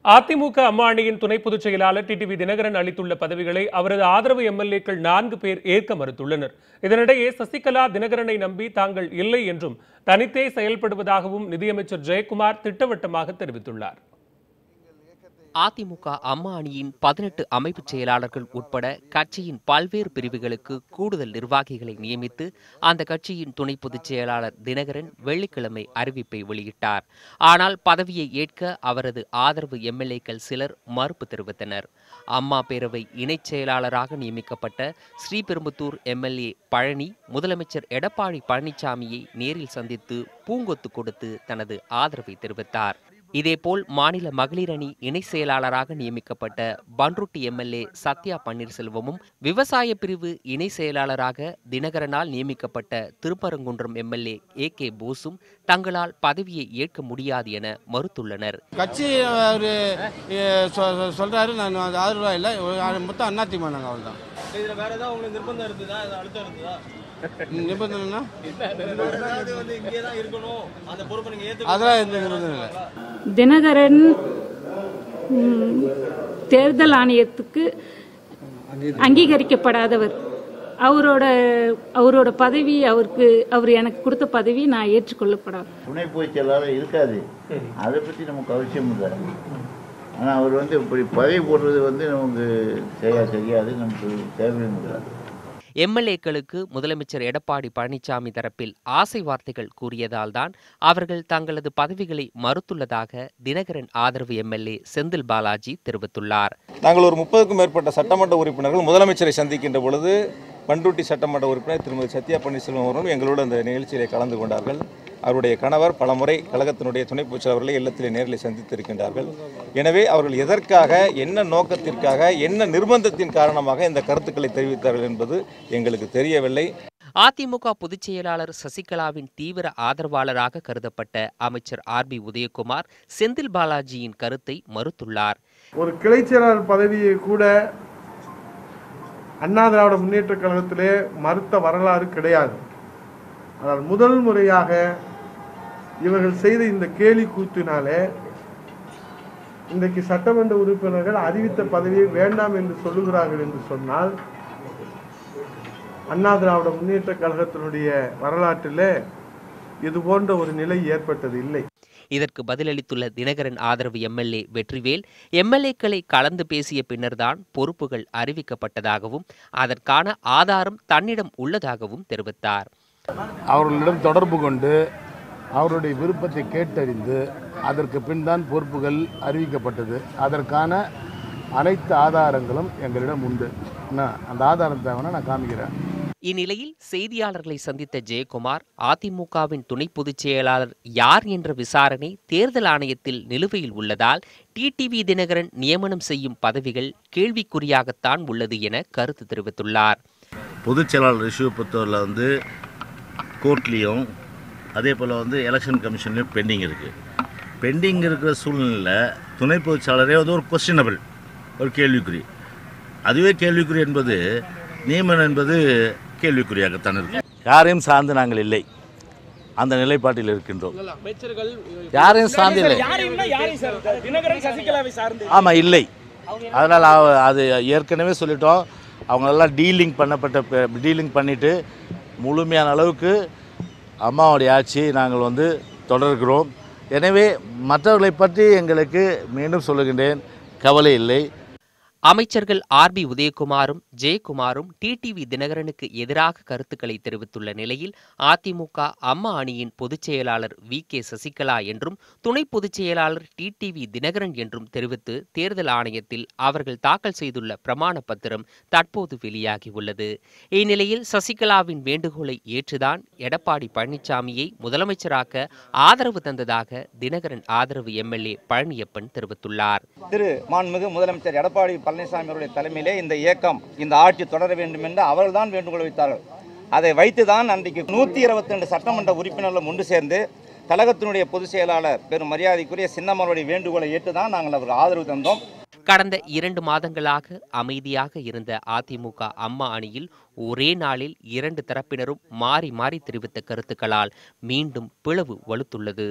அதிமுக அம்மா அணியின் துணை பொதுச் செயலாளர் டிடிவி தினகரன் அளித்துள்ள பதவிகளை அவரது ஆதரவு எம்எல்ஏக்கள் 4 பேர் ஏற்க மறுத்துள்ளனர். இதனிடையே சசிகலா தினகரனை நம்பி தாங்கள் இல்லை என்றும் தனித்தே செயல்படுவதாகவும் நிதியமைச்சர் ஜெயக்குமார் திட்டவட்டமாக தெரிவித்துள்ளார். அதிமுக அம்மா அணியின் 18 அமைப்புச் செயலாளர்கள் உட்பட கட்சியின் பல்வேறு பிரிவுகளுக்கு கூடுதல் நிர்வாகிகளை நியமித்து அந்த கட்சியின் துணை பொதுச் செயலாளர் தினகரன் வெள்ளிக்கிழமை அறிவிப்பை வெளியிட்டார். ஆனால் பதவியை ஏற்க அவரது ஆதரவு எம்எல்ஏக்கள் சிலர் மறுப்பு தெரிவித்தனர். அம்மா பேரவை இணைச் செயலாளராக நியமிக்கப்பட்ட ஸ்ரீபெரும்புத்தூர் எம்எல்ஏ பழனி முதலமைச்சர் எடப்பாடி பழனிசாமியை நேரில் சந்தித்து பூங்கொத்து கொடுத்து தனது ஆதரவை தெரிவித்தார். இதேபோல் மாநில மகளிர் அணி இணை செயலாளராக நியமிக்கப்பட்ட பன்ருட்டி எம்எல்ஏ சத்யா பன்னீர்செல்வமும் விவசாய பிரிவு இணை செயலாளராக தினகரனால் நியமிக்கப்பட்ட திருப்பரங்குன்றம் எம்எல்ஏ ஏ.கே. போஸும் தங்களால் பதவியை ஏற்க முடியாது என மறுத்துள்ளனர். கட்சி சொல்றாரு, நான் ஆதரவா இல்லை, மொத்தம் அதிமுக நாங்கள் அவ்வளோதான். இதுல வேற ஏதாவது உங்களுக்கு நிர்பந்தம் இருக்குதா, அழுத்தம் இருக்குதா? நிபந்தனைனா இங்கேதான் இருக்கணும், அந்த பொறுப்பை நீங்க ஏத்து. அதெல்லாம் எந்த நிபந்தனை இல்லை. தினகரன் தேர்தல் ஆணையத்துக்கு அங்கீகரிக்கப்படாதவர். அவரோட பதவி அவர் எனக்கு கொடுத்த பதவி நான் ஏற்றுக்கொள்ளப்படாது. துணை பொதுச் செயலாளர் இருக்காது, அதை பற்றி நமக்கு அவசியம் இல்லை. ஆனால் அவர் இப்படி பதவி போடுறது நமக்கு தெரியாது, நமக்கு தேவையும் இல்லை. எம்எல்ஏக்களுக்கு முதலமைச்சர் எடப்பாடி பழனிசாமி தரப்பில் ஆசை வார்த்தைகள் கூறியதால் தான் அவர்கள் தங்களது பதவிகளை மறுத்துள்ளதாக தினகரன் ஆதரவு எம்எல்ஏ செந்தில் பாலாஜி தெரிவித்துள்ளார். நாங்கள் ஒரு 30க்கும் மேற்பட்ட சட்டமன்ற உறுப்பினர்கள் முதலமைச்சரை சந்திக்கின்ற பொழுது பன்ருட்டி சட்டமன்ற உறுப்பினர் திருமதி சத்யா பன்னீர்செல்வம் அவர்களும் எங்களோடு அந்த நிகழ்ச்சியிலே கலந்து கொண்டார்கள். அவருடைய கணவர் பலமுறை கழகத்தினுடைய துணை பொதுச் செயலாளர்களை இல்லத்திலே நேரில் சந்தித்திருக்கின்றார்கள். எனவே அவர்கள் எதற்காக, என்ன நோக்கத்திற்காக, என்ன நிர்பந்தத்தின் காரணமாக இந்த கருத்துக்களை தெரிவித்தார்கள் என்பது எங்களுக்கு தெரியவில்லை. அதிமுக பொதுச் செயலாளர் சசிகலாவின் தீவிர ஆதரவாளராக கருதப்பட்ட அமைச்சர் ஆர்.பி. உதயகுமார் செந்தில் பாலாஜியின் கருத்தை மறுத்துள்ளார். ஒரு கிளை செயலாளர் பதவியை கூட அண்ணா திராவிட முன்னேற்ற கழகத்திலே மறுத்த வரலாறு கிடையாது. ஆனால் முதல் முறையாக இவர்கள் செய்த இந்த கேலி கூத்தினாலே இன்றைக்கு சட்டமன்ற உறுப்பினர்கள் அறிவித்த பதவியை வேண்டாம் என்று சொல்லுகிறார்கள் என்று சொன்னால் அண்ணா திராவிட முன்னேற்ற கழகத்தினுடைய வரலாற்றிலே இது போன்ற ஒரு நிலை ஏற்பட்டது இல்லை. இதற்கு பதிலளித்துள்ள தினகரன் ஆதரவு எம்எல்ஏ வெற்றிவேல், எம்எல்ஏக்களை கலந்து பேசிய பின்னர்தான் பொறுப்புகள் அறிவிக்கப்பட்டதாகவும் அதற்கான ஆதாரம் தன்னிடம் உள்ளதாகவும் தெரிவித்தார். அவர்களிடம் தொடர்பு கொண்டு அவருடைய விருப்பத்தை கேட்டறிந்து அதற்கு பின் தான் பொறுப்புகள் அறிவிக்கப்பட்டது. அதற்கான அனைத்து ஆதாரங்களும் எங்களிடம் உண்டு. அந்த ஆதாரம் தேவைன்னா நான் காமிக்கிறேன். இந்நிலையில் செய்தியாளர்களை சந்தித்த ஜெயக்குமார், அதிமுகவின் துணை பொதுச் செயலாளர் யார் என்ற விசாரணை தேர்தல் ஆணையத்தில் நிலுவையில் உள்ளதால் டிடிவி தினகரன் நியமனம் செய்யும் பதவிகள் கேள்விக்குறியாகத்தான் உள்ளது என கருத்து தெரிவித்துள்ளார். பொதுச் செயலாளர் இஷ்யூ பொறுத்தவரையில் கோர்ட்லேயும் அதே போல் எலெக்ஷன் கமிஷன்லேயும் பெண்டிங் இருக்குது. பெண்டிங் இருக்கிற சூழ்நிலையில் துணை பொதுச் செயலாளரே ஒரு கொஸ்டினபிள், ஒரு கேள்விக்குறி. அதுவே கேள்விக்குறி என்பது நியமனம் என்பது கேள்விக்குறியாகத்தான் இருக்கு. யாரையும் சார்ந்து நாங்கள் இல்லை, அந்த நிலைப்பாட்டில் இருக்கின்றோம். யாரையும் சார்ந்து இல்லை. ஆமாம், இல்லை. அதனால் அது ஏற்கனவே சொல்லிட்டோம். அவங்களெல்லாம் டீலிங் பண்ணிவிட்டு முழுமையான அளவுக்கு அம்மாவுடைய ஆட்சியை நாங்கள் தொடர்கிறோம். எனவே மற்றவர்களை பற்றி எங்களுக்கு மீண்டும் சொல்லுகின்றேன், கவலை இல்லை. அமைச்சர்கள் ஆர்.பி. உதயகுமாரும் ஜெயக்குமாரும் டிடிவி தினகரனுக்கு எதிராக கருத்துக்களை தெரிவித்துள்ள நிலையில் அதிமுக அம்மா அணியின் பொதுச் செயலாளர் வி.கே. சசிகலா என்றும் துணை பொதுச் செயலாளர் டிடிவி தினகரன் என்றும் தெரிவித்து தேர்தல் ஆணையத்தில் அவர்கள் தாக்கல் செய்துள்ள பிரமாண பத்திரம் தற்போது வெளியாகியுள்ளது. இந்நிலையில் சசிகலாவின் வேண்டுகோளை ஏற்றுதான் எடப்பாடி பழனிசாமியை முதலமைச்சராக்க ஆதரவு தந்ததாக தினகரன் ஆதரவு எம்எல்ஏ பழனியப்பன் தெரிவித்துள்ளார். திரு மாண்புமிகு முதலமைச்சர் எடப்பாடி பழனிசாமி அவருடைய தலைமையிலே இந்த இயக்கம், இந்த ஆட்சி தொடர வேண்டும் என்று அவர்கள்தான் வேண்டுகோள் வைத்தார்கள். அதை வைத்துதான் அன்றைக்கு 122 சட்டமன்ற உறுப்பினர்களும் ஒன்று சேர்ந்து கழகத்தினுடைய பொதுச் செயலாளர் பெரும் மரியாதைக்குரிய சின்னமனுடைய வேண்டுகோளை ஏற்றுதான் நாங்கள் அவருக்கு ஆதரவு தந்தோம். கடந்த 2 மாதங்களாக அமைதியாக இருந்த அதிமுக அம்மா அணியில் ஒரே நாளில் 2 தரப்பினரும் மாறி மாறி தெரிவித்த கருத்துக்களால் மீண்டும் பிளவு வலுத்துள்ளது.